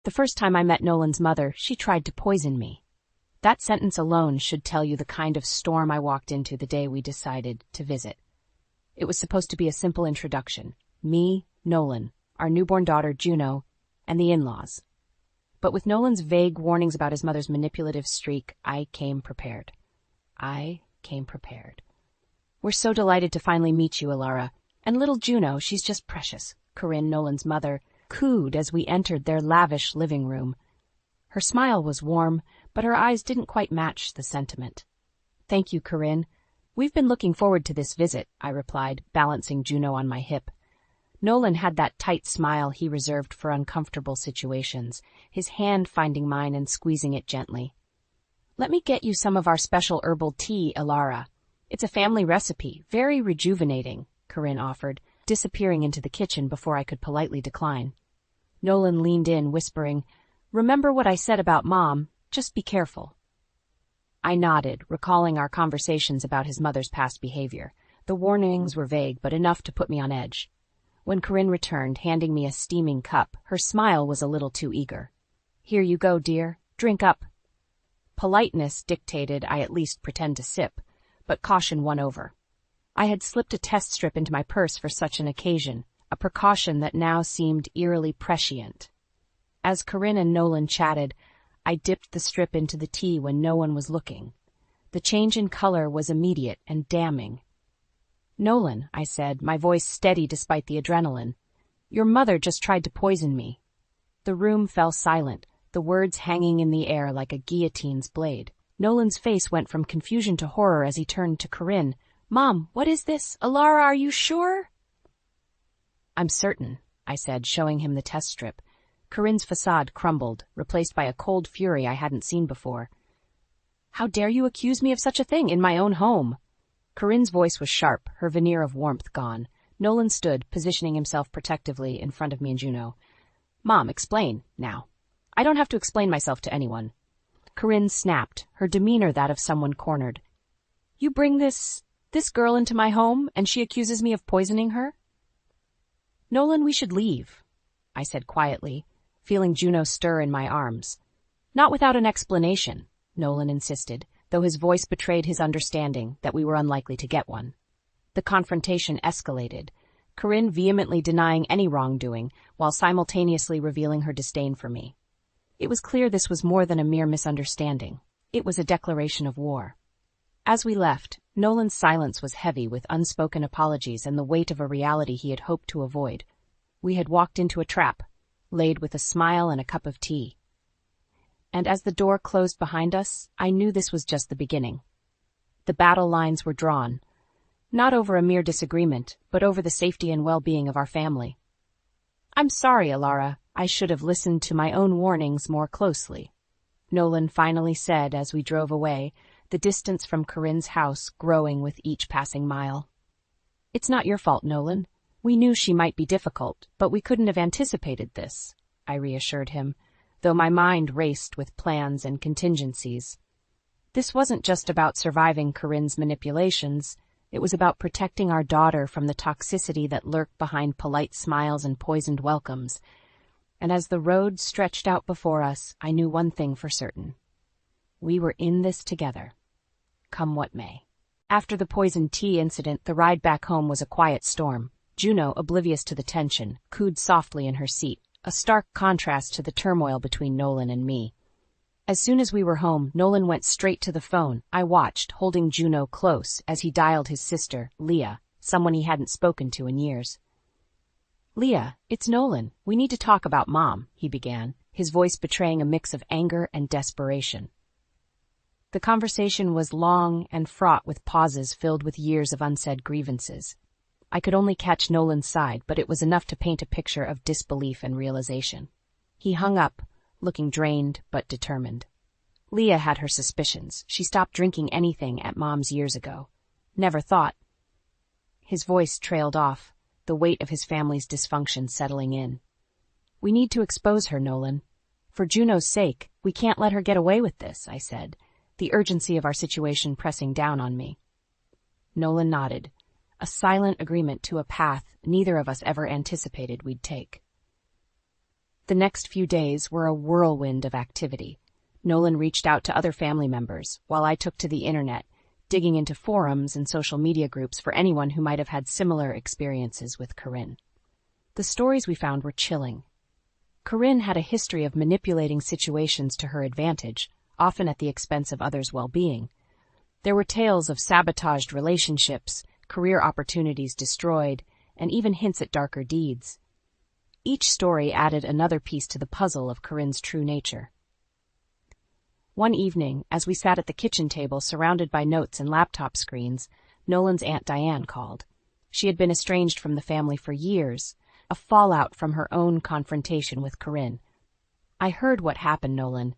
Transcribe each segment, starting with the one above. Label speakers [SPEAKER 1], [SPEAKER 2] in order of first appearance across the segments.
[SPEAKER 1] The first time I met Nolan's mother, she tried to poison me. That sentence alone should tell you the kind of storm I walked into the day we decided to visit. It was supposed to be a simple introduction. Me, Nolan, our newborn daughter Juno, and the in-laws. But with Nolan's vague warnings about his mother's manipulative streak, I came prepared. We're so delighted to finally meet you, Alara. And little Juno, she's just precious, Corinne, Nolan's mother, cooed as we entered their lavish living room. Her smile was warm, but her eyes didn't quite match the sentiment. Thank you, Corinne. We've been looking forward to this visit, I replied, balancing Juno on my hip. Nolan had that tight smile he reserved for uncomfortable situations, his hand finding mine and squeezing it gently. Let me get you some of our special herbal tea, Alara. It's a family recipe, very rejuvenating, Corinne offered, disappearing into the kitchen before I could politely decline. Nolan leaned in, whispering, Remember what I said about Mom, just be careful. I nodded, recalling our conversations about his mother's past behavior. The warnings were vague, but enough to put me on edge. When Corinne returned, handing me a steaming cup, her smile was a little too eager. Here you go, dear. Drink up. Politeness dictated I at least pretend to sip, but caution won over. I had slipped a test strip into my purse for such an occasion, a precaution that now seemed eerily prescient. As Corinne and Nolan chatted, I dipped the strip into the tea when no one was looking. The change in color was immediate and damning. Nolan, I said, my voice steady despite the adrenaline. Your mother just tried to poison me. The room fell silent, the words hanging in the air like a guillotine's blade. Nolan's face went from confusion to horror as he turned to Corinne. Mom, what is this? Alara, are you sure? I'm certain, I said, showing him the test strip. Corinne's facade crumbled, replaced by a cold fury I hadn't seen before. How dare you accuse me of such a thing in my own home? Corinne's voice was sharp, her veneer of warmth gone. Nolan stood, positioning himself protectively in front of me and Juno. Mom, explain, now. I don't have to explain myself to anyone. Corinne snapped, her demeanor that of someone cornered. You bring this girl into my home, and she accuses me of poisoning her? Nolan, we should leave, I said quietly, feeling Juno stir in my arms. Not without an explanation, Nolan insisted, though his voice betrayed his understanding that we were unlikely to get one. The confrontation escalated, Corinne vehemently denying any wrongdoing, while simultaneously revealing her disdain for me. It was clear this was more than a mere misunderstanding. It was a declaration of war. As we left, Nolan's silence was heavy with unspoken apologies and the weight of a reality he had hoped to avoid. We had walked into a trap, laid with a smile and a cup of tea. And as the door closed behind us, I knew this was just the beginning. The battle lines were drawn, not over a mere disagreement, but over the safety and well-being of our family. I'm sorry, Alara. I should have listened to my own warnings more closely, Nolan finally said as we drove away, the distance from Corinne's house growing with each passing mile. It's not your fault, Nolan. We knew she might be difficult, but we couldn't have anticipated this, I reassured him, though my mind raced with plans and contingencies. This wasn't just about surviving Corinne's manipulations. It was about protecting our daughter from the toxicity that lurked behind polite smiles and poisoned welcomes. And as the road stretched out before us, I knew one thing for certain. We were in this together, come what may. After the poisoned tea incident, the ride back home was a quiet storm. Juno, oblivious to the tension, cooed softly in her seat, a stark contrast to the turmoil between Nolan and me. As soon as we were home, Nolan went straight to the phone. I watched, holding Juno close, as he dialed his sister, Leah, someone he hadn't spoken to in years. Leah, it's Nolan. We need to talk about Mom, he began, his voice betraying a mix of anger and desperation. The conversation was long and fraught with pauses filled with years of unsaid grievances. I could only catch Nolan's side, but it was enough to paint a picture of disbelief and realization. He hung up, looking drained but determined. Leah had her suspicions. She stopped drinking anything at Mom's years ago. Never thought. His voice trailed off, the weight of his family's dysfunction settling in. We need to expose her, Nolan. For Juno's sake, we can't let her get away with this, I said, the urgency of our situation pressing down on me. Nolan nodded, a silent agreement to a path neither of us ever anticipated we'd take. The next few days were a whirlwind of activity. Nolan reached out to other family members, while I took to the internet, digging into forums and social media groups for anyone who might have had similar experiences with Corinne. The stories we found were chilling. Corinne had a history of manipulating situations to her advantage, often at the expense of others' well-being. There were tales of sabotaged relationships, career opportunities destroyed, and even hints at darker deeds. Each story added another piece to the puzzle of Corinne's true nature. One evening, as we sat at the kitchen table surrounded by notes and laptop screens, Nolan's Aunt Diane called. She had been estranged from the family for years, a fallout from her own confrontation with Corinne. "I heard what happened, Nolan.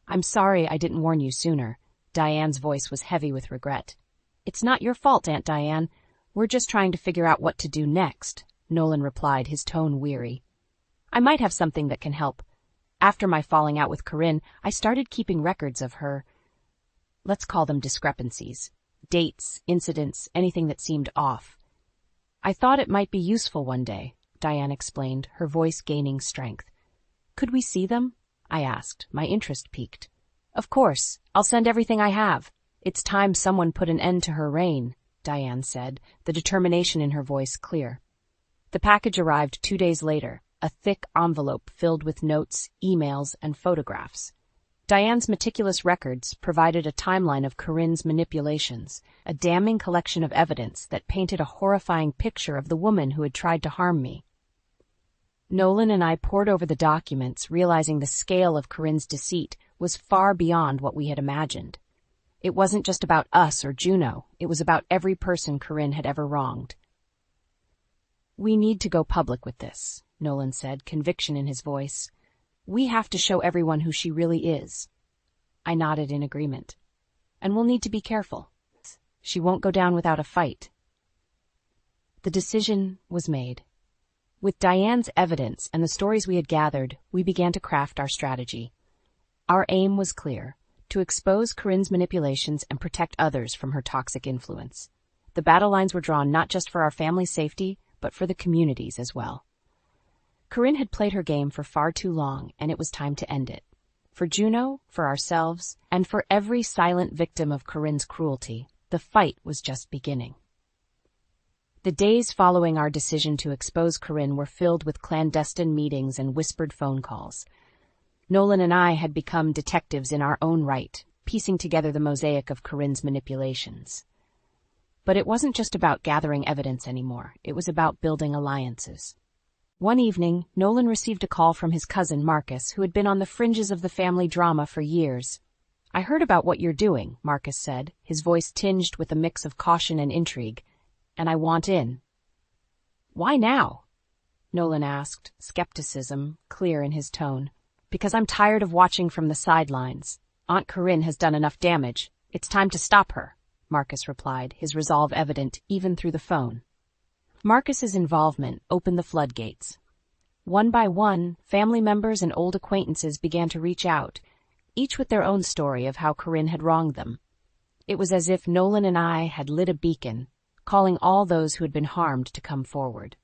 [SPEAKER 1] I'm sorry I didn't warn you sooner." Diane's voice was heavy with regret. "It's not your fault, Aunt Diane. We're just trying to figure out what to do next," Nolan replied, his tone weary. "I might have something that can help. After my falling out with Corinne, I started keeping records of her, let's call them discrepancies. Dates, incidents, anything that seemed off. I thought it might be useful one day," Diane explained, her voice gaining strength. "Could we see them?" I asked, my interest piqued. "Of course. I'll send everything I have. It's time someone put an end to her reign," Diane said, the determination in her voice clear. The package arrived 2 days later, a thick envelope filled with notes, emails, and photographs. Diane's meticulous records provided a timeline of Corinne's manipulations, a damning collection of evidence that painted a horrifying picture of the woman who had tried to harm me. Nolan and I pored over the documents, realizing the scale of Corinne's deceit was far beyond what we had imagined. It wasn't just about us or Juno, it was about every person Corinne had ever wronged. "We need to go public with this," Nolan said, conviction in his voice. "We have to show everyone who she really is." I nodded in agreement. "And we'll need to be careful. She won't go down without a fight." The decision was made. With Diane's evidence and the stories we had gathered, we began to craft our strategy. Our aim was clear: to expose Corinne's manipulations and protect others from her toxic influence. The battle lines were drawn not just for our family's safety, but for the community's as well. Corinne had played her game for far too long, and it was time to end it. For Juno, for ourselves, and for every silent victim of Corinne's cruelty, the fight was just beginning. The days following our decision to expose Corinne were filled with clandestine meetings and whispered phone calls. Nolan and I had become detectives in our own right, piecing together the mosaic of Corinne's manipulations. But it wasn't just about gathering evidence anymore. It was about building alliances. One evening, Nolan received a call from his cousin Marcus, who had been on the fringes of the family drama for years. "I heard about what you're doing," Marcus said, his voice tinged with a mix of caution and intrigue, "and I want in." "Why now?" Nolan asked, skepticism clear in his tone. "Because I'm tired of watching from the sidelines. Aunt Corinne has done enough damage. It's time to stop her," Marcus replied, his resolve evident even through the phone. Marcus's involvement opened the floodgates. One by one, family members and old acquaintances began to reach out, each with their own story of how Corinne had wronged them. It was as if Nolan and I had lit a beacon, calling all those who had been harmed to come forward.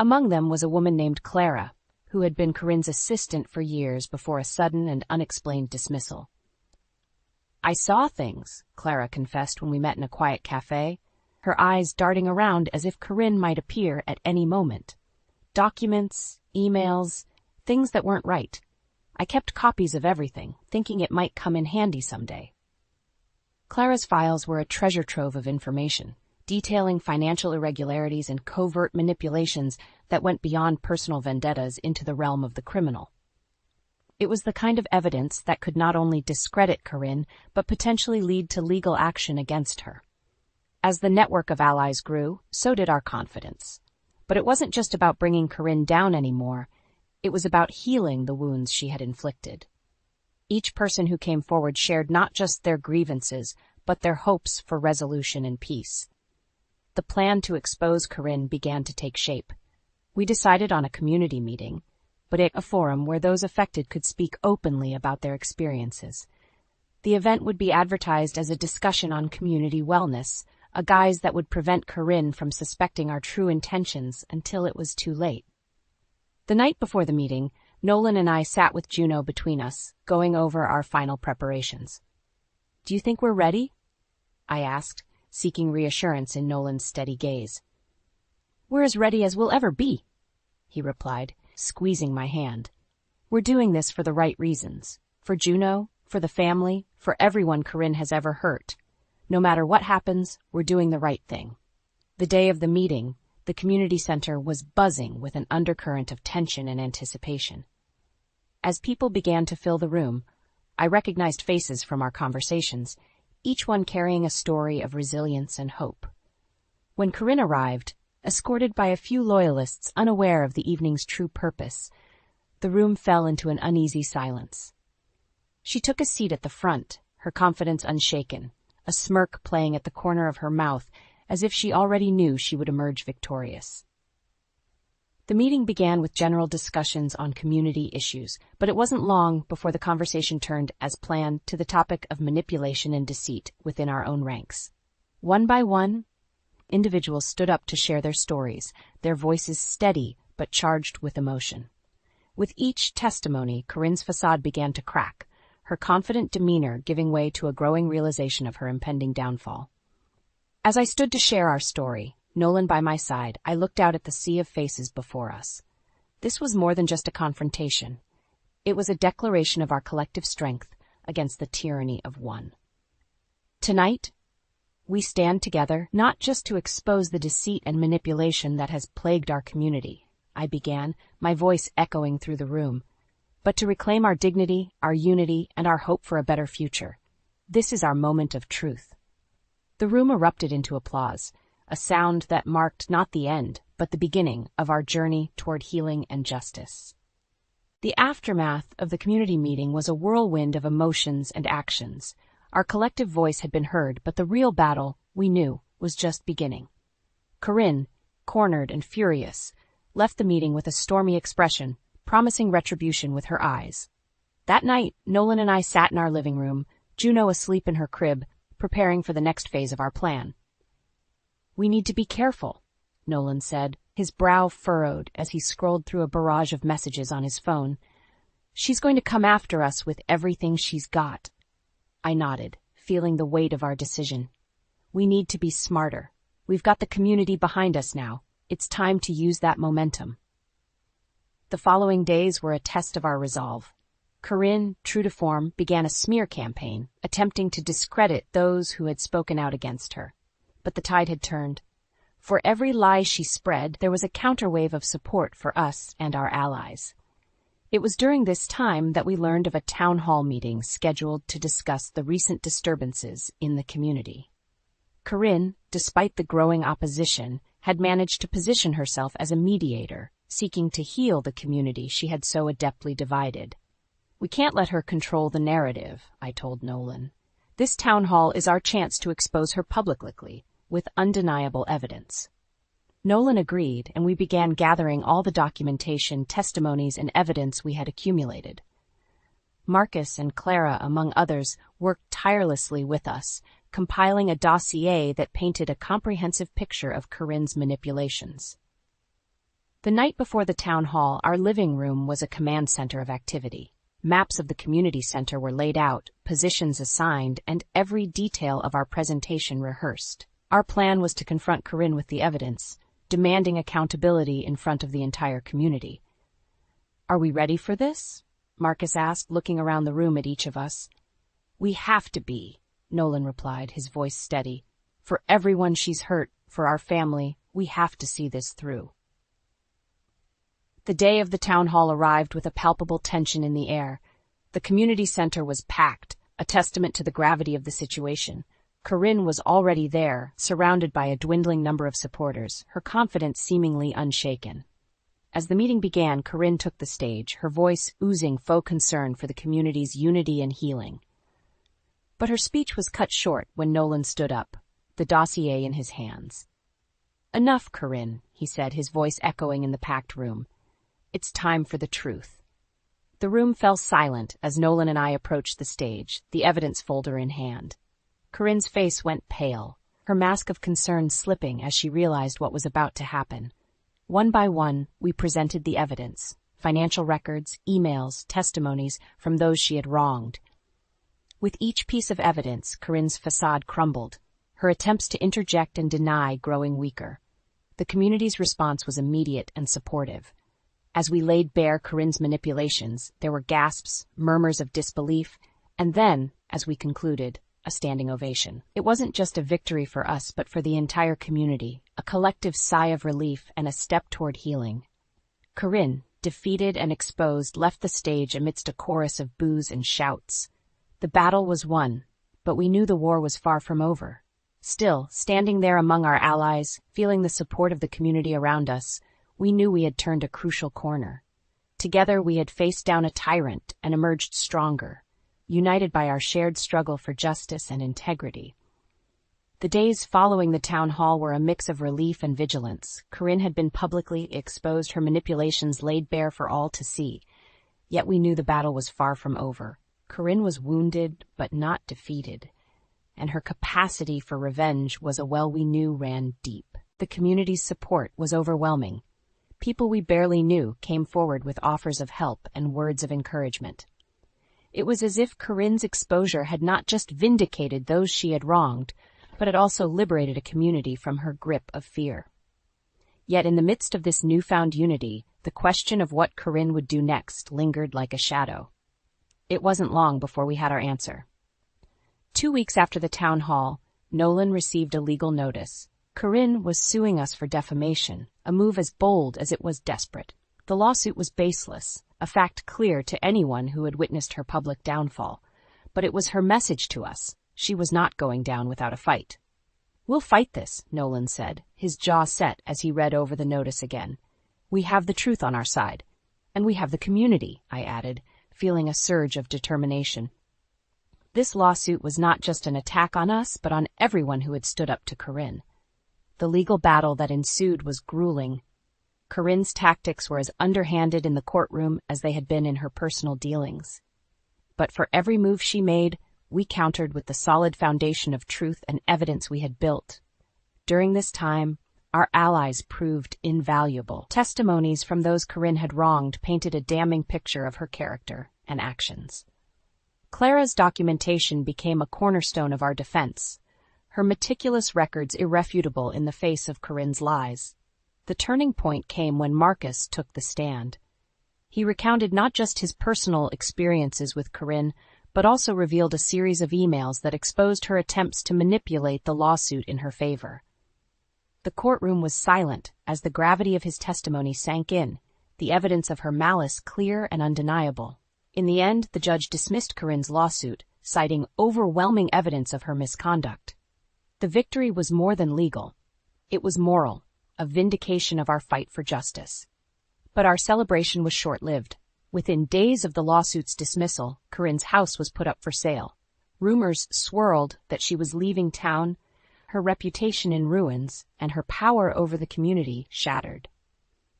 [SPEAKER 1] Among them was a woman named Clara, who had been Corinne's assistant for years before a sudden and unexplained dismissal. "I saw things," Clara confessed when we met in a quiet cafe, her eyes darting around as if Corinne might appear at any moment. Documents, emails, things that weren't right. I kept copies of everything, thinking it might come in handy someday. Clara's files were a treasure trove of information, detailing financial irregularities and covert manipulations that went beyond personal vendettas into the realm of the criminal. It was the kind of evidence that could not only discredit Corinne, but potentially lead to legal action against her. As the network of allies grew, so did our confidence. But it wasn't just about bringing Corinne down anymore. It was about healing the wounds she had inflicted. Each person who came forward shared not just their grievances, but their hopes for resolution and peace. The plan to expose Corinne began to take shape. We decided on a community meeting, but at a forum where those affected could speak openly about their experiences. The event would be advertised as a discussion on community wellness, a guise that would prevent Corinne from suspecting our true intentions until it was too late. The night before the meeting, Nolan and I sat with Juno between us, going over our final preparations. "Do you think we're ready?" I asked, seeking reassurance in Nolan's steady gaze. "We're as ready as we'll ever be," he replied, squeezing my hand. "We're doing this for the right reasons. For Juno, for the family, for everyone Corinne has ever hurt. No matter what happens, we're doing the right thing." The day of the meeting, the community center was buzzing with an undercurrent of tension and anticipation. As people began to fill the room, I recognized faces from our conversations, each one carrying a story of resilience and hope. When Corinne arrived, escorted by a few loyalists unaware of the evening's true purpose, the room fell into an uneasy silence. She took a seat at the front, her confidence unshaken, a smirk playing at the corner of her mouth as if she already knew she would emerge victorious. The meeting began with general discussions on community issues, but it wasn't long before the conversation turned, as planned, to the topic of manipulation and deceit within our own ranks. One by one, individuals stood up to share their stories, their voices steady but charged with emotion. With each testimony, Corinne's facade began to crack, her confident demeanor giving way to a growing realization of her impending downfall. As I stood to share our story, Nolan by my side, I looked out at the sea of faces before us. This was more than just a confrontation. It was a declaration of our collective strength against the tyranny of one. Tonight, we stand together not just to expose the deceit and manipulation that has plagued our community, I began, my voice echoing through the room, but to reclaim our dignity, our unity, and our hope for a better future. This is our moment of truth. The room erupted into applause, a sound that marked not the end, but the beginning of our journey toward healing and justice. The aftermath of the community meeting was a whirlwind of emotions and actions. Our collective voice had been heard, but the real battle, we knew, was just beginning. Corinne, cornered and furious, left the meeting with a stormy expression, promising retribution with her eyes. That night, Nolan and I sat in our living room, Juno asleep in her crib, preparing for the next phase of our plan. "We need to be careful," Nolan said, his brow furrowed as he scrolled through a barrage of messages on his phone. "She's going to come after us with everything she's got." I nodded, feeling the weight of our decision. "We need to be smarter. We've got the community behind us now. It's time to use that momentum." The following days were a test of our resolve. Corinne, true to form, began a smear campaign, attempting to discredit those who had spoken out against her. But the tide had turned. For every lie she spread, there was a counterwave of support for us and our allies. It was during this time that we learned of a town hall meeting scheduled to discuss the recent disturbances in the community. Corinne, despite the growing opposition, had managed to position herself as a mediator, seeking to heal the community she had so adeptly divided. "We can't let her control the narrative," I told Nolan. "This town hall is our chance to expose her publicly, with undeniable evidence." Nolan agreed, and we began gathering all the documentation, testimonies, and evidence we had accumulated. Marcus and Clara, among others, worked tirelessly with us, compiling a dossier that painted a comprehensive picture of Corinne's manipulations. The night before the town hall, our living room was a command center of activity. Maps of the community center were laid out, positions assigned, and every detail of our presentation rehearsed. Our plan was to confront Corinne with the evidence, demanding accountability in front of the entire community. "Are we ready for this?" Marcus asked, looking around the room at each of us. "We have to be," Nolan replied, his voice steady. "For everyone she's hurt, for our family, we have to see this through." The day of the town hall arrived with a palpable tension in the air. The community center was packed, a testament to the gravity of the situation. Corinne was already there, surrounded by a dwindling number of supporters, her confidence seemingly unshaken. As the meeting began, Corinne took the stage, her voice oozing faux concern for the community's unity and healing. But her speech was cut short when Nolan stood up, the dossier in his hands. "Enough, Corinne," he said, his voice echoing in the packed room. "It's time for the truth." The room fell silent as Nolan and I approached the stage, the evidence folder in hand. Corinne's face went pale, her mask of concern slipping as she realized what was about to happen. One by one, we presented the evidence, financial records, emails, testimonies from those she had wronged. With each piece of evidence, Corinne's facade crumbled, her attempts to interject and deny growing weaker. The community's response was immediate and supportive. As we laid bare Corinne's manipulations, there were gasps, murmurs of disbelief, and then, as we concluded, a standing ovation. It wasn't just a victory for us, but for the entire community, a collective sigh of relief and a step toward healing. Corinne, defeated and exposed, left the stage amidst a chorus of boos and shouts. The battle was won, but we knew the war was far from over. Still, standing there among our allies, feeling the support of the community around us, we knew we had turned a crucial corner. Together we had faced down a tyrant and emerged stronger, united by our shared struggle for justice and integrity. The days following the town hall were a mix of relief and vigilance. Corinne had been publicly exposed, her manipulations laid bare for all to see. Yet we knew the battle was far from over. Corinne was wounded, but not defeated, and her capacity for revenge was a well we knew ran deep. The community's support was overwhelming. People we barely knew came forward with offers of help and words of encouragement. It was as if Corinne's exposure had not just vindicated those she had wronged, but had also liberated a community from her grip of fear. Yet in the midst of this newfound unity, the question of what Corinne would do next lingered like a shadow. It wasn't long before we had our answer. 2 weeks after the town hall, Nolan received a legal notice. Corinne was suing us for defamation, a move as bold as it was desperate. The lawsuit was baseless, a fact clear to anyone who had witnessed her public downfall. But it was her message to us. She was not going down without a fight. "We'll fight this," Nolan said, his jaw set as he read over the notice again. "We have the truth on our side. And we have the community," I added, feeling a surge of determination. This lawsuit was not just an attack on us, but on everyone who had stood up to Corinne. The legal battle that ensued was grueling. Corinne's tactics were as underhanded in the courtroom as they had been in her personal dealings. But for every move she made, we countered with the solid foundation of truth and evidence we had built. During this time, our allies proved invaluable. Testimonies from those Corinne had wronged painted a damning picture of her character and actions. Clara's documentation became a cornerstone of our defense, her meticulous records irrefutable in the face of Corinne's lies. The turning point came when Marcus took the stand. He recounted not just his personal experiences with Corinne, but also revealed a series of emails that exposed her attempts to manipulate the lawsuit in her favor. The courtroom was silent as the gravity of his testimony sank in, the evidence of her malice clear and undeniable. In the end, the judge dismissed Corinne's lawsuit, citing overwhelming evidence of her misconduct. The victory was more than legal. It was moral, a vindication of our fight for justice. But our celebration was short-lived. Within days of the lawsuit's dismissal, Corinne's house was put up for sale. Rumors swirled that she was leaving town, her reputation in ruins, and her power over the community shattered.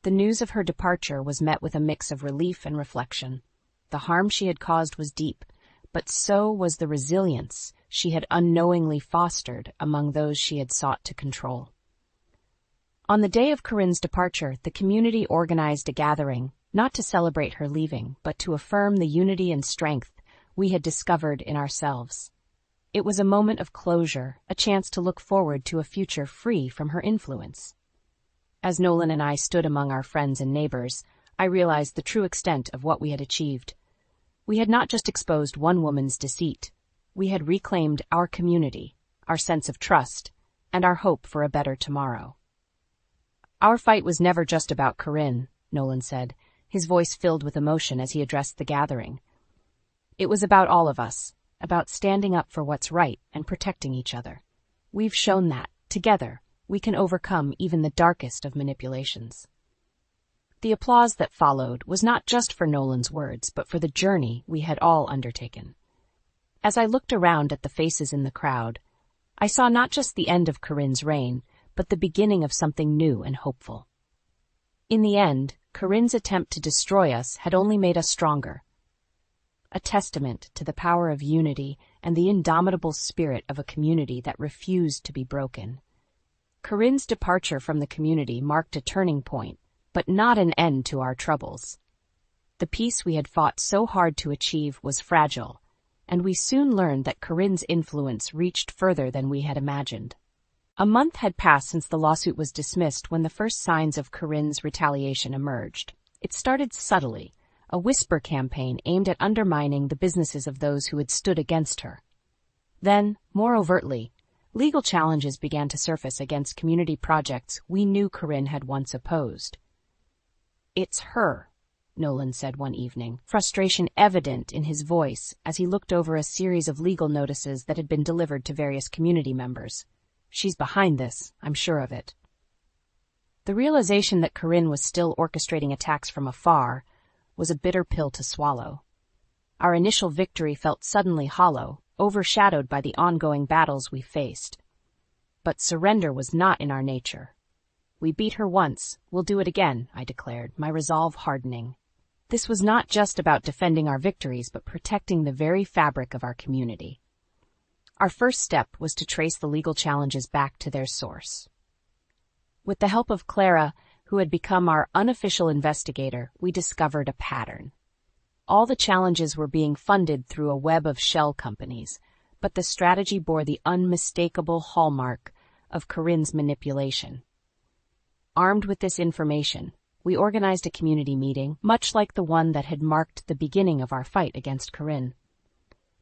[SPEAKER 1] The news of her departure was met with a mix of relief and reflection. The harm she had caused was deep, but so was the resilience she had unknowingly fostered among those she had sought to control. On the day of Corinne's departure, the community organized a gathering, not to celebrate her leaving, but to affirm the unity and strength we had discovered in ourselves. It was a moment of closure, a chance to look forward to a future free from her influence. As Nolan and I stood among our friends and neighbors, I realized the true extent of what we had achieved. We had not just exposed one woman's deceit. We had reclaimed our community, our sense of trust, and our hope for a better tomorrow. "Our fight was never just about Corinne," Nolan said, his voice filled with emotion as he addressed the gathering. "It was about all of us, about standing up for what's right and protecting each other. We've shown that, together, we can overcome even the darkest of manipulations." The applause that followed was not just for Nolan's words, but for the journey we had all undertaken. As I looked around at the faces in the crowd, I saw not just the end of Corinne's reign, but the beginning of something new and hopeful. In the end, Corinne's attempt to destroy us had only made us stronger, a testament to the power of unity and the indomitable spirit of a community that refused to be broken. Corinne's departure from the community marked a turning point, but not an end to our troubles. The peace we had fought so hard to achieve was fragile, and we soon learned that Corinne's influence reached further than we had imagined. A month had passed since the lawsuit was dismissed when the first signs of Corinne's retaliation emerged. It started subtly, a whisper campaign aimed at undermining the businesses of those who had stood against her. Then, more overtly, legal challenges began to surface against community projects we knew Corinne had once opposed. "It's her," Nolan said one evening, frustration evident in his voice as he looked over a series of legal notices that had been delivered to various community members. "She's behind this, I'm sure of it." The realization that Corinne was still orchestrating attacks from afar was a bitter pill to swallow. Our initial victory felt suddenly hollow, overshadowed by the ongoing battles we faced. But surrender was not in our nature. "We beat her once, we'll do it again," I declared, my resolve hardening. This was not just about defending our victories, but protecting the very fabric of our community. Our first step was to trace the legal challenges back to their source. With the help of Clara, who had become our unofficial investigator, we discovered a pattern. All the challenges were being funded through a web of shell companies, but the strategy bore the unmistakable hallmark of Corinne's manipulation. Armed with this information, we organized a community meeting, much like the one that had marked the beginning of our fight against Corinne.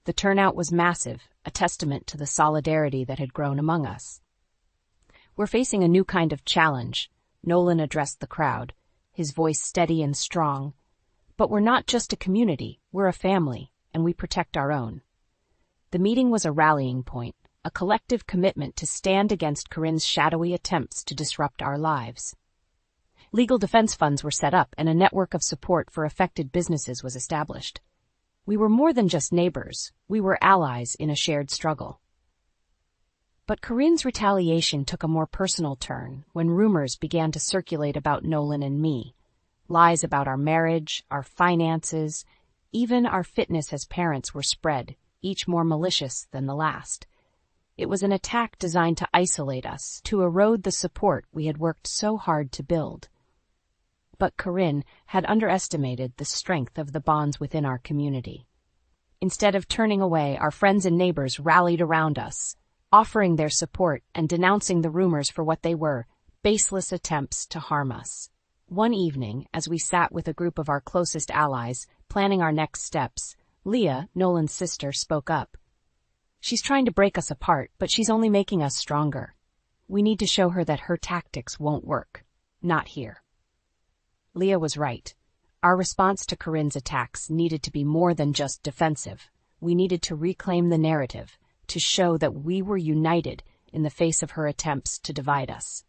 [SPEAKER 1] The turnout was massive, a testament to the solidarity that had grown among us. "We're facing a new kind of challenge," Nolan addressed the crowd, his voice steady and strong. "But we're not just a community, we're a family, and we protect our own." The meeting was a rallying point, a collective commitment to stand against Corinne's shadowy attempts to disrupt our lives. Legal defense funds were set up, and a network of support for affected businesses was established. We were more than just neighbors, we were allies in a shared struggle. But Corinne's retaliation took a more personal turn when rumors began to circulate about Nolan and me. Lies about our marriage, our finances, even our fitness as parents were spread, each more malicious than the last. It was an attack designed to isolate us, to erode the support we had worked so hard to build. But Corinne had underestimated the strength of the bonds within our community. Instead of turning away, our friends and neighbors rallied around us, offering their support and denouncing the rumors for what they were, baseless attempts to harm us. One evening, as we sat with a group of our closest allies, planning our next steps, Leah, Nolan's sister, spoke up. "She's trying to break us apart, but she's only making us stronger. We need to show her that her tactics won't work. Not here." Leah was right. Our response to Corinne's attacks needed to be more than just defensive. We needed to reclaim the narrative, to show that we were united in the face of her attempts to divide us.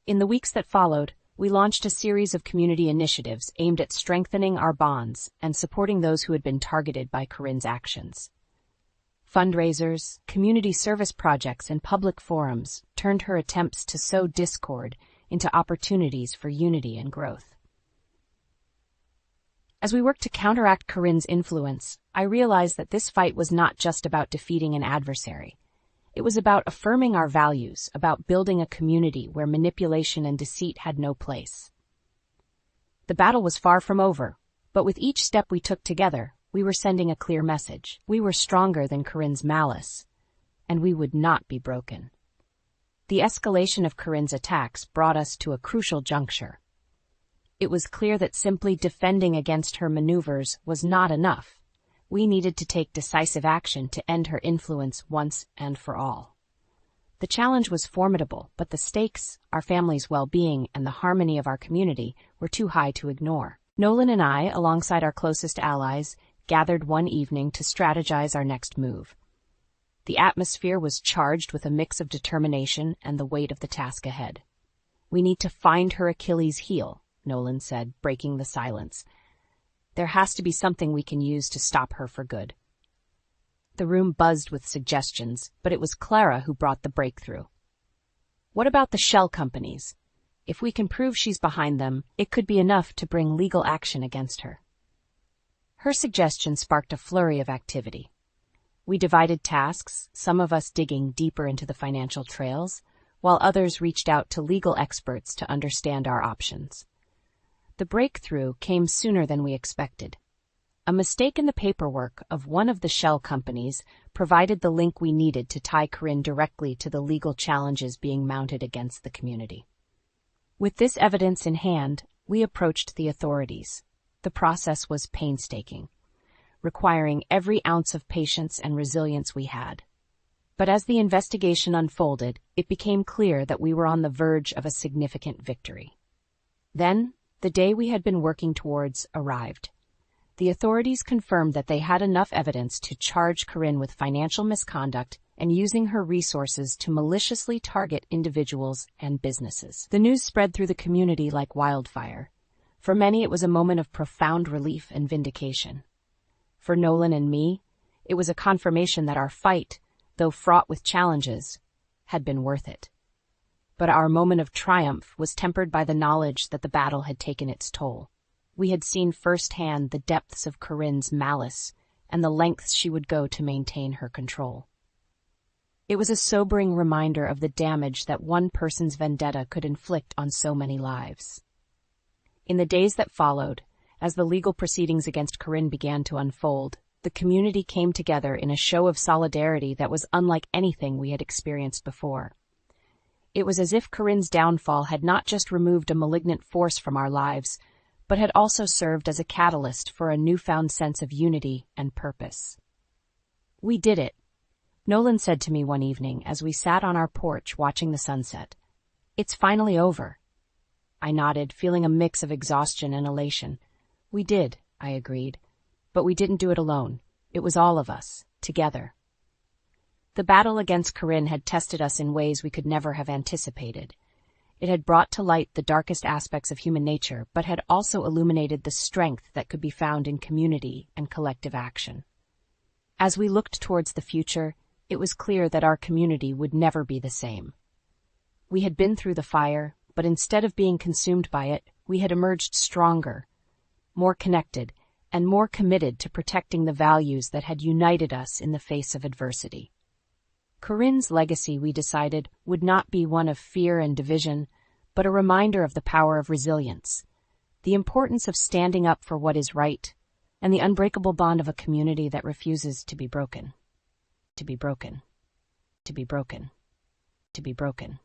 [SPEAKER 1] In the weeks that followed, we launched a series of community initiatives aimed at strengthening our bonds and supporting those who had been targeted by Corinne's actions. Fundraisers, community service projects, and public forums turned her attempts to sow discord into opportunities for unity and growth. As we worked to counteract Corinne's influence, I realized that this fight was not just about defeating an adversary. It was about affirming our values, about building a community where manipulation and deceit had no place. The battle was far from over, but with each step we took together, we were sending a clear message. We were stronger than Corinne's malice, and we would not be broken. The escalation of Corinne's attacks brought us to a crucial juncture. It was clear that simply defending against her maneuvers was not enough. We needed to take decisive action to end her influence once and for all. The challenge was formidable, but the stakes, our family's well-being, and the harmony of our community were too high to ignore. Nolan and I, alongside our closest allies, gathered one evening to strategize our next move. The atmosphere was charged with a mix of determination and the weight of the task ahead. "We need to find her Achilles' heel," Nolan said, breaking the silence. "There has to be something we can use to stop her for good." The room buzzed with suggestions, but it was Clara who brought the breakthrough. "What about the shell companies? If we can prove she's behind them, it could be enough to bring legal action against her." Her suggestion sparked a flurry of activity. We divided tasks, some of us digging deeper into the financial trails, while others reached out to legal experts to understand our options. The breakthrough came sooner than we expected. A mistake in the paperwork of one of the shell companies provided the link we needed to tie Corinne directly to the legal challenges being mounted against the community. With this evidence in hand, we approached the authorities. The process was painstaking, requiring every ounce of patience and resilience we had. But as the investigation unfolded, it became clear that we were on the verge of a significant victory. Then, the day we had been working towards arrived. The authorities confirmed that they had enough evidence to charge Corinne with financial misconduct and using her resources to maliciously target individuals and businesses. The news spread through the community like wildfire. For many, it was a moment of profound relief and vindication. For Nolan and me, it was a confirmation that our fight, though fraught with challenges, had been worth it. But our moment of triumph was tempered by the knowledge that the battle had taken its toll. We had seen firsthand the depths of Corinne's malice and the lengths she would go to maintain her control. It was a sobering reminder of the damage that one person's vendetta could inflict on so many lives. In the days that followed, as the legal proceedings against Corinne began to unfold, the community came together in a show of solidarity that was unlike anything we had experienced before. It was as if Corinne's downfall had not just removed a malignant force from our lives, but had also served as a catalyst for a newfound sense of unity and purpose. "We did it," Nolan said to me one evening as we sat on our porch watching the sunset. "It's finally over." I nodded, feeling a mix of exhaustion and elation. "We did," I agreed. "But we didn't do it alone. It was all of us, together." The battle against Corinne had tested us in ways we could never have anticipated. It had brought to light the darkest aspects of human nature, but had also illuminated the strength that could be found in community and collective action. As we looked towards the future, it was clear that our community would never be the same. We had been through the fire, but instead of being consumed by it, we had emerged stronger, more connected, and more committed to protecting the values that had united us in the face of adversity. Corinne's legacy, we decided, would not be one of fear and division, but a reminder of the power of resilience, the importance of standing up for what is right, and the unbreakable bond of a community that refuses to be broken. To be broken. To be broken. To be broken.